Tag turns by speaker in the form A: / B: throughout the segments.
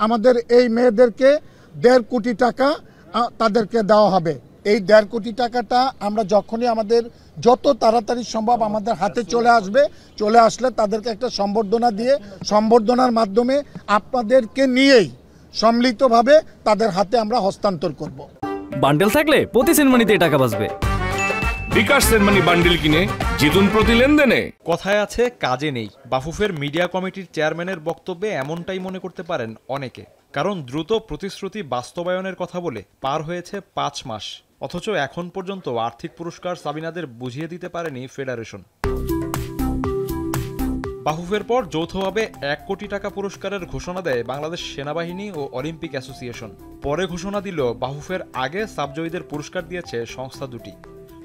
A: আমাদের এই মেয়েদেরকে 1.5 কোটি টাকা তাদেরকে দেওয়া হবে। এই 1.5 কোটি টাকাটা আমরা যখনই আমাদের যত তাড়াতাড়ি সম্ভব আমাদের হাতে চলে আসলে তাদেরকে একটা সম্বর্ধনা দিয়ে সম্বর্ধনার মাধ্যমে আপনাদেরকে নিয়েই সম্মিলিতভাবে তাদের হাতে আমরা হস্তান্তর করব।
B: বান্ডেল থাকলে প্রতি সেনমানিতে টাকা বাঁচবে।
C: বিকাশ সেনমানি বান্ডেল কিনে জিতুন প্রতি লেনদেনে।
D: কথায় আছে কাজে নেই। বাফুফের মিডিয়া কমিটির চেয়ারম্যানের বক্তব্যে এমনটাই মনে করতে পারেন অনেকে, কারণ দ্রুত প্রতিশ্রুতি বাস্তবায়নের কথা বলে পার হয়েছে 5 মাস, অথচ এখন পর্যন্ত আর্থিক পুরস্কার সাবিনাদের বুঝিয়ে দিতে পারেনি ফেডারেশন। বাফুফের পর যৌথভাবে 1 কোটি টাকা পুরস্কারের ঘোষণা দেয় বাংলাদেশ সেনাবাহিনী ও অলিম্পিক অ্যাসোসিয়েশন। পরে ঘোষণা দিল বাফুফের আগে সাবজয়ীদের পুরস্কার দিয়েছে সংস্থা দুটি।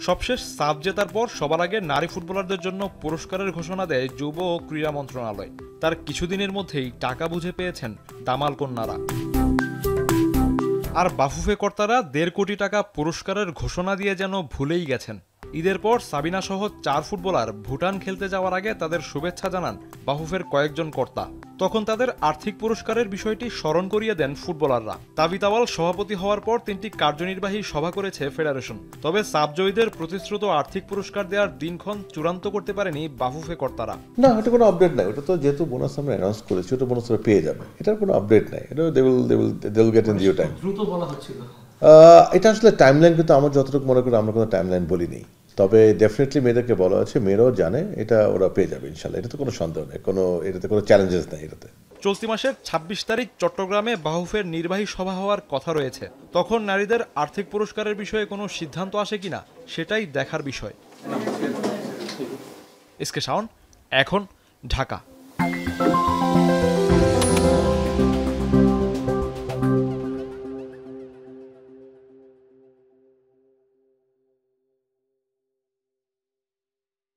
D: সবশেষ সাব জেতার পর সবার আগে নারী ফুটবলারদের জন্য পুরস্কারের ঘোষণা দেয় যুব ও ক্রীড়া মন্ত্রণালয়। তার কিছুদিনের মধ্যেই টাকা বুঝে পেয়েছেন দামাল কন্যারা। আর বাফুফে কর্তারা 1.5 কোটি টাকা পুরস্কারের ঘোষণা দিয়ে যেন ভুলেই গেছেন। ঈদের পর সাবিনা সহ 4 ফুটবলার ভুটান খেলতে যাওয়ার আগে তাদের শুভেচ্ছা জানান বাফুফের কয়েকজন কর্তা। তখন তাদের আর্থিক পুরস্কারের বিষয়টি স্মরণ করিয়ে দেন ফুটবলাররা। তাবিত আওয়াল সভাপতি হওয়ার পর 3টি কার্যনির্বাহী সভা করেছে ফেডারেশন। তবে সাবজয়ীদের প্রতিশ্রুত আর্থিক পুরস্কার দেওয়ার দিনক্ষণ চূড়ান্ত করতে পারেনি বাফুফে কর্তারা।
E: না, এটা কোনো আপডেট নাই। ওটা তো যেহেতু বোনাস আমরা অ্যানাউন্স করেছি, ওটা বোনাস পেয়ে যাবে, এটার কোনো আপডেট নাই। এটা they will get in due time. দ্রুত বলা হচ্ছিল এটা আসলে টাইমলাইন, কিন্তু আমার যতটুকু মনে করি আমরা কোনো টাইমলাইন বলিনি। তবে ডেফিনেটলি মেয়েদেরকে বলা আছে, মেয়েরাও জানে এটা ওরা পেয়ে যাবে ইনশাল্লাহ। এটা তো কোনো সন্দেহ নেই, এটাতে কোনো চ্যালেঞ্জেস নেই। এটাতে
D: চলতি মাসের 26 তারিখ চট্টগ্রামে বাফুফের নির্বাহী সভা হওয়ার কথা রয়েছে। তখন নারীদের আর্থিক পুরস্কারের বিষয়ে কোনো সিদ্ধান্ত আসে কিনা সেটাই দেখার বিষয়। এসকে শাওন, এখন ঢাকা।